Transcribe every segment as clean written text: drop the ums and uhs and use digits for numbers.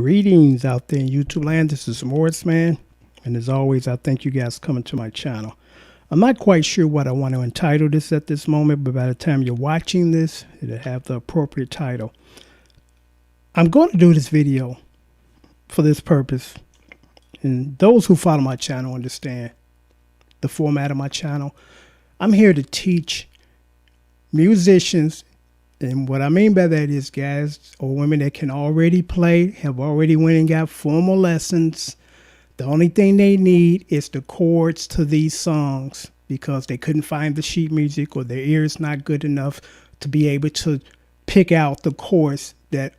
Greetings out there in YouTube land. This is Morris Man. And as always, I thank you guys for coming to my channel. I'm not quite sure what I want to entitle this at this moment, but by the time you're watching this, it'll have the appropriate title. I'm going to do this video for this purpose. And those who follow my channel understand the format of my channel. I'm here to teach musicians. And what I mean by that is guys or women that can already play, have already went and got formal lessons. The only thing they need is the chords to these songs because they couldn't find the sheet music or their ear is not good enough to be able to pick out the chords that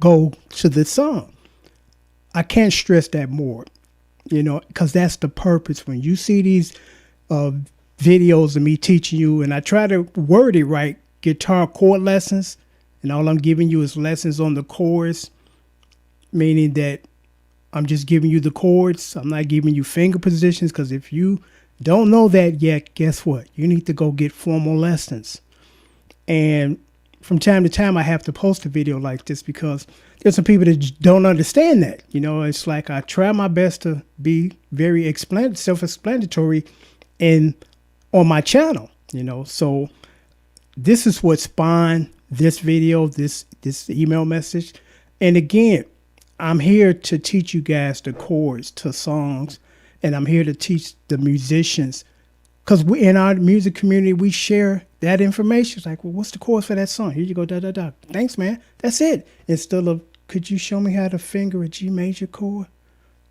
go to the song. I can't stress that more, because that's the purpose. When you see these videos of me teaching you, and I try to word it right, guitar chord lessons, and all I'm giving you is lessons on the chords, meaning that I'm just giving you the chords. I'm not giving you finger positions, because if you don't know that yet, guess what? You need to go get formal lessons. And from time to time, I have to post a video like this because there's some people that don't understand that. It's like I try my best to be very self-explanatory on my channel, so this is what spawned this video, this email message. And again, I'm here to teach you guys the chords to songs, and I'm here to teach the musicians, because we in our music community, we share that information. It's like, well, what's the chords for that song? Here you go, da da da. Thanks, man. That's it. Instead of, could you show me how to finger a G major chord?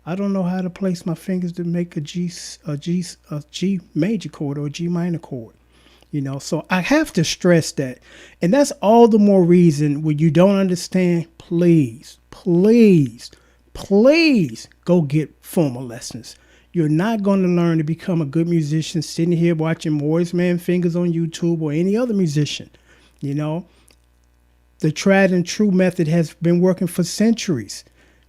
I don't know how to place my fingers to make a G major chord or a G minor chord. So I have to stress that. And that's all the more reason when you don't understand, please go get formal lessons. You're not going to learn to become a good musician sitting here watching Morris Man Fingers on YouTube or any other musician. The tried and true method has been working for centuries.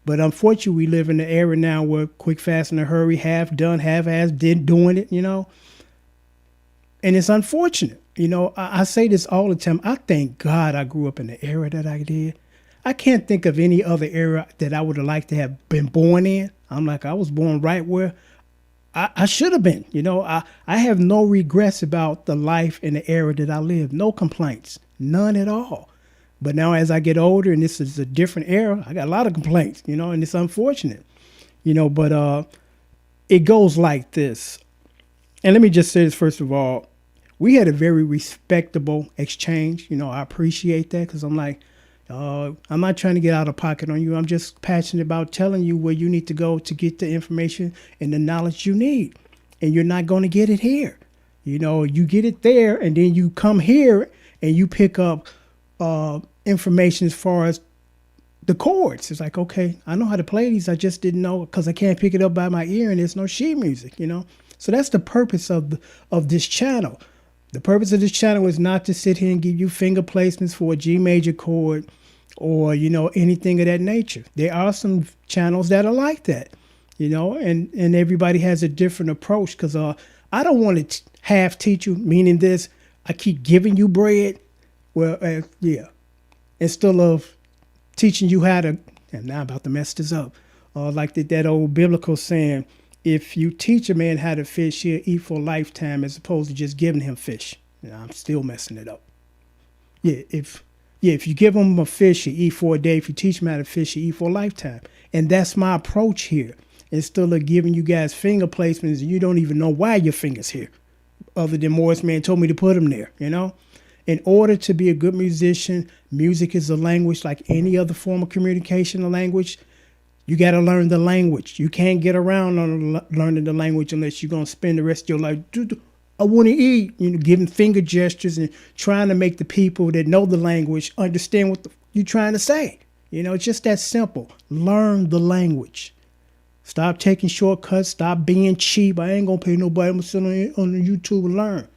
But unfortunately, we live in an era now where quick, fast, in a hurry, half done, half-assed, did doing it, And it's unfortunate. I say this all the time. I thank God I grew up in the era that I did. I can't think of any other era that I would have liked to have been born in. I'm like, I was born right where I should have been. I have no regrets about the life and the era that I lived. No complaints. None at all. But now as I get older and this is a different era, I got a lot of complaints, and it's unfortunate. But it goes like this. And let me just say this first of all. We had a very respectable exchange. I appreciate that because I'm like, I'm not trying to get out of pocket on you. I'm just passionate about telling you where you need to go to get the information and the knowledge you need. And you're not going to get it here. You get it there and then you come here and you pick up information as far as the chords. It's like, okay, I know how to play these. I just didn't know because I can't pick it up by my ear and there's no sheet music, So that's the purpose of this channel. The purpose of this channel is not to sit here and give you finger placements for a G major chord or, anything of that nature. There are some channels that are like that, and everybody has a different approach because I don't want to half teach you, meaning this, I keep giving you bread. Well, instead of teaching you how to, and now I'm about to mess this up, like that old biblical saying, if you teach a man how to fish, he'll eat for a lifetime as opposed to just giving him fish. I'm still messing it up. If you give him a fish, he'll eat for a day. If you teach him how to fish, he'll eat for a lifetime. And that's my approach here. Instead of giving you guys finger placements, and you don't even know why your finger's here, other than Morris Man told me to put them there, In order to be a good musician, music is a language like any other form of communication, a language. You got to learn the language. You can't get around on learning the language unless you're going to spend the rest of your life, I want to eat, giving finger gestures and trying to make the people that know the language understand what you're trying to say. It's just that simple. Learn the language. Stop taking shortcuts. Stop being cheap. I ain't going to pay nobody. I'm going to sit on the YouTube and learn.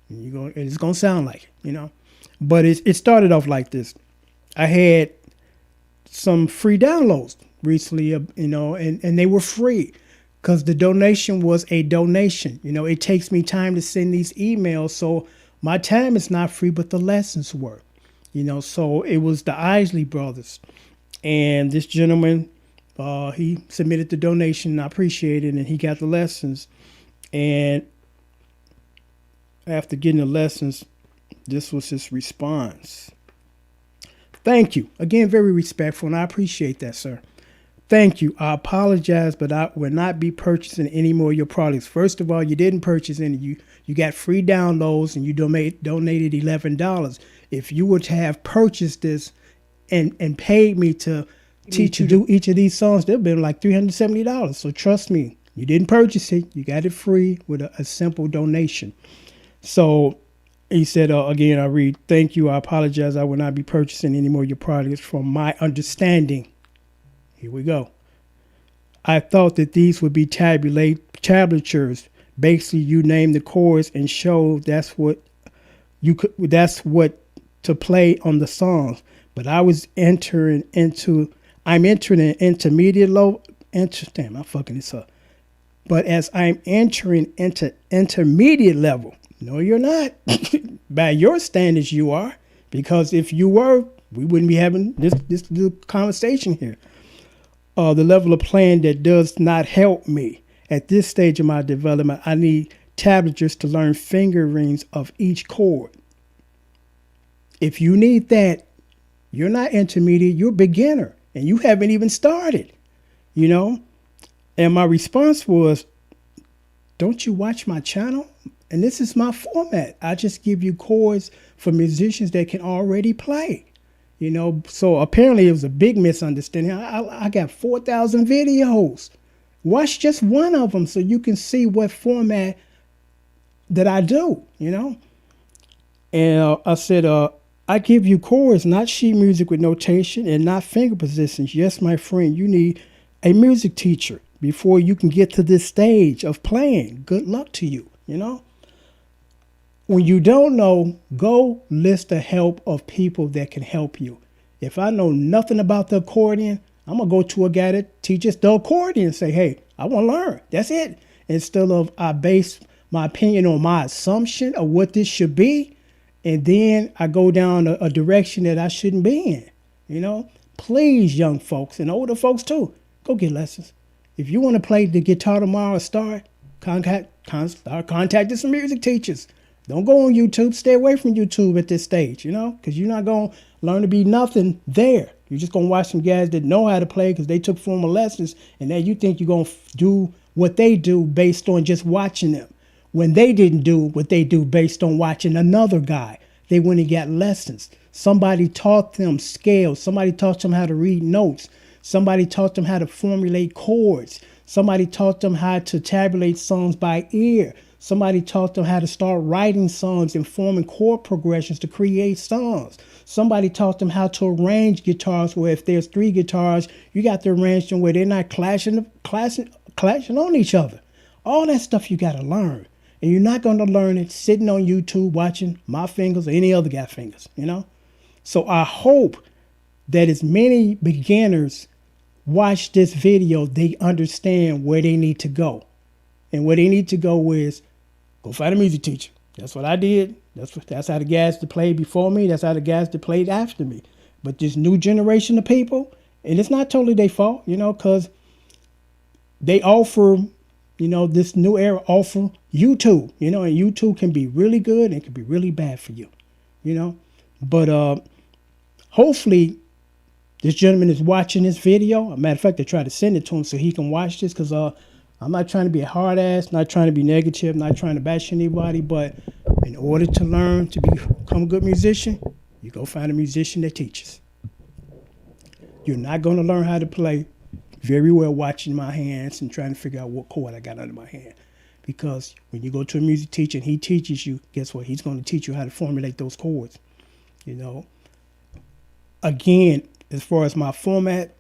And it's going to sound like it, But it started off like this. I had some free downloads recently, and they were free because the donation was a donation. It takes me time to send these emails, so my time is not free, but the lessons were. So it was the Isley brothers, And this gentleman, he submitted the donation, and I appreciate it, and he got the lessons. And after getting the lessons, this was his response. Thank you. Again, very respectful, and I appreciate that, sir. Thank you. I apologize, but I will not be purchasing any more of your products. First of all, you didn't purchase any. You got free downloads, and you donated $11. If you were to have purchased this and paid me to teach you to do each of these songs, they've been like $370. So trust me, you didn't purchase it. You got it free with a simple donation. So he said, again, I read, thank you. I apologize. I will not be purchasing any more of your products. From my understanding, here we go. I thought that these would be tablatures. Basically, you name the chords and show that's what to play on the songs. But I'm entering an intermediate level. Damn, I'm fucking this up. But as I'm entering into intermediate level, no, you're not. By your standards, you are. Because if you were, we wouldn't be having this little conversation here. The level of playing that does not help me. At this stage of my development, I need tablatures to learn fingerings of each chord. If you need that, you're not intermediate, you're beginner, and you haven't even started, you know? And my response was, don't you watch my channel? And this is my format. I just give you chords for musicians that can already play. You know, so apparently it was a big misunderstanding. I got 4,000 videos. Watch just one of them so you can see what format that I do, you know. And I said, I give you chords, not sheet music with notation and not finger positions. Yes, my friend, you need a music teacher before you can get to this stage of playing. Good luck to you, you know. When you don't know, go list the help of people that can help you. If I know nothing about the accordion, I'm going to go to a guy that teaches the accordion and say, hey, I want to learn. That's it. Instead of I base my opinion on my assumption of what this should be, and then I go down a direction that I shouldn't be in. You know, please, young folks and older folks too, go get lessons. If you want to play the guitar tomorrow, start contacting some music teachers. Don't go on YouTube. Stay away from YouTube at this stage, you know, because you're not going to learn to be nothing there. You're just going to watch some guys that know how to play because they took formal lessons, and then you think you're going to do what they do based on just watching them, when they didn't do what they do based on watching another guy. They went and got lessons. Somebody taught them scales. Somebody taught them how to read notes. Somebody taught them how to formulate chords. Somebody taught them how to tabulate songs by ear. Somebody taught them how to start writing songs and forming chord progressions to create songs. Somebody taught them how to arrange guitars where if there's 3 guitars, you got to arrange them where they're not clashing on each other. All that stuff you got to learn. And you're not going to learn it sitting on YouTube watching my fingers or any other guy's fingers, you know? So I hope that as many beginners watch this video, they understand where they need to go. And where they need to go is go find a music teacher. That's what I did. That's how the guys that played before me. That's how the guys that played after me. But this new generation of people, and it's not totally their fault, you know, because they offer, you know, this new era offer YouTube, you know, and YouTube can be really good and it can be really bad for you, you know. But hopefully this gentleman is watching this video. As a matter of fact, I tried to send it to him so he can watch this because I'm not trying to be a hard ass, not trying to be negative, not trying to bash anybody, but in order to learn to become a good musician, you go find a musician that teaches. You're not going to learn how to play very well watching my hands and trying to figure out what chord I got under my hand. Because when you go to a music teacher and he teaches you, guess what? He's going to teach you how to formulate those chords, you know. Again, as far as my format,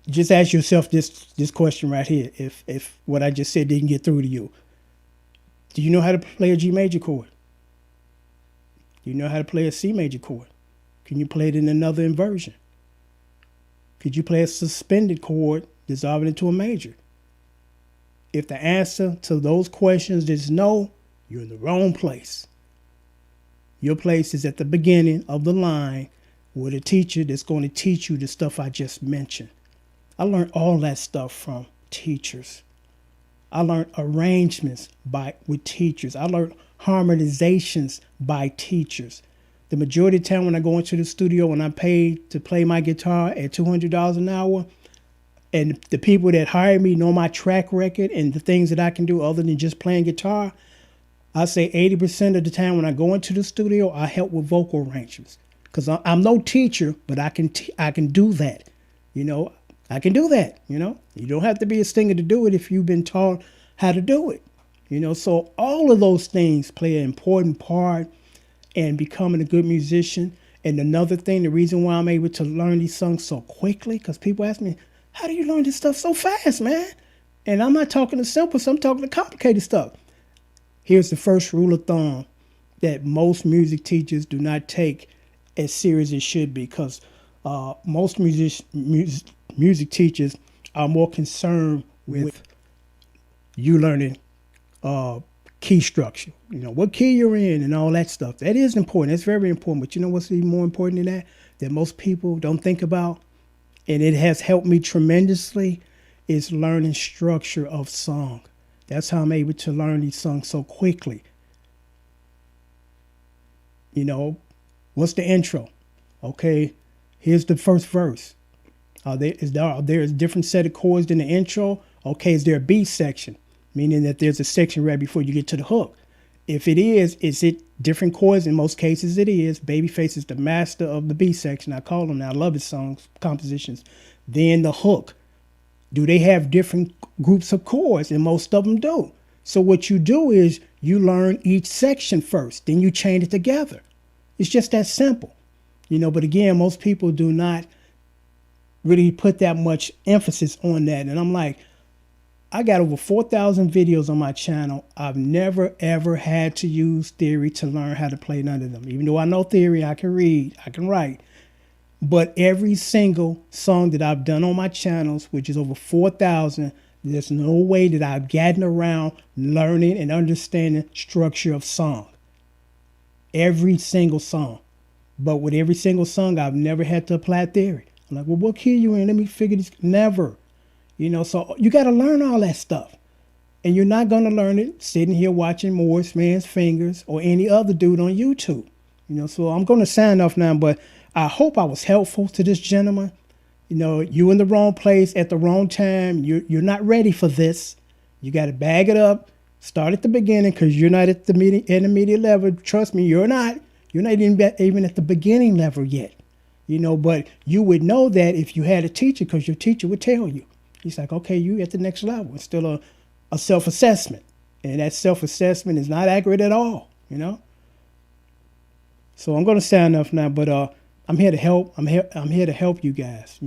just ask yourself this question right here. If what I just said didn't get through to you, do you know how to play a G major chord? Do you know how to play a C major chord? Can you play it in another inversion? Could you play a suspended chord dissolving into a major? If the answer to those questions is no, you're in the wrong place. Your place is at the beginning of the line with a teacher that's going to teach you the stuff I just mentioned. I learned all that stuff from teachers. I learned arrangements with teachers. I learned harmonizations by teachers. The majority of the time when I go into the studio and I'm paid to play my guitar at $200 an hour, and the people that hire me know my track record and the things that I can do other than just playing guitar, I say 80% of the time when I go into the studio, I help with vocal arrangements. Because I'm no teacher, but I can do that. I can do that. You don't have to be a singer to do it if you've been taught how to do it. So all of those things play an important part in becoming a good musician. And another thing, the reason why I'm able to learn these songs so quickly, because people ask me, how do you learn this stuff so fast, man? And I'm not talking the simple, I'm talking the complicated stuff. Here's the first rule of thumb that most music teachers do not take as serious as it should be, because most music teachers are more concerned with you learning key structure, what key you're in and all that stuff. That is important. That's very important. But you know what's even more important than that most people don't think about, and it has helped me tremendously, is learning structure of song. That's how I'm able to learn these songs so quickly. What's the intro? Okay, here's the first verse. Is there a different set of chords than the intro? Okay, is there a B section? Meaning that there's a section right before you get to the hook. If it is it different chords? In most cases it is. Babyface is the master of the B section. I call him that. I love his songs, compositions. Then the hook. Do they have different groups of chords? And most of them do. So what you do is you learn each section first, then you chain it together. It's just that simple. But again, most people do not really put that much emphasis on that. And I'm like, I got over 4,000 videos on my channel. I've never, ever had to use theory to learn how to play none of them. Even though I know theory, I can read, I can write. But every single song that I've done on my channels, which is over 4,000, there's no way that I've gotten around learning and understanding structure of song. Every single song. But with every single song, I've never had to apply theory. I'm like, well, what key are you in? Let me figure this. Never. So you got to learn all that stuff. And you're not going to learn it sitting here watching Morris Man's Fingers or any other dude on YouTube. So I'm going to sign off now, but I hope I was helpful to this gentleman. You in the wrong place at the wrong time. You're not ready for this. You got to bag it up. Start at the beginning, because you're not at the intermediate level. Trust me, you're not. You're not even at the beginning level yet. But you would know that if you had a teacher, because your teacher would tell you. He's like, okay, you at the next level. It's still a self-assessment. And that self-assessment is not accurate at all, So I'm going to sign off now, but I'm here to help. I'm here to help you guys.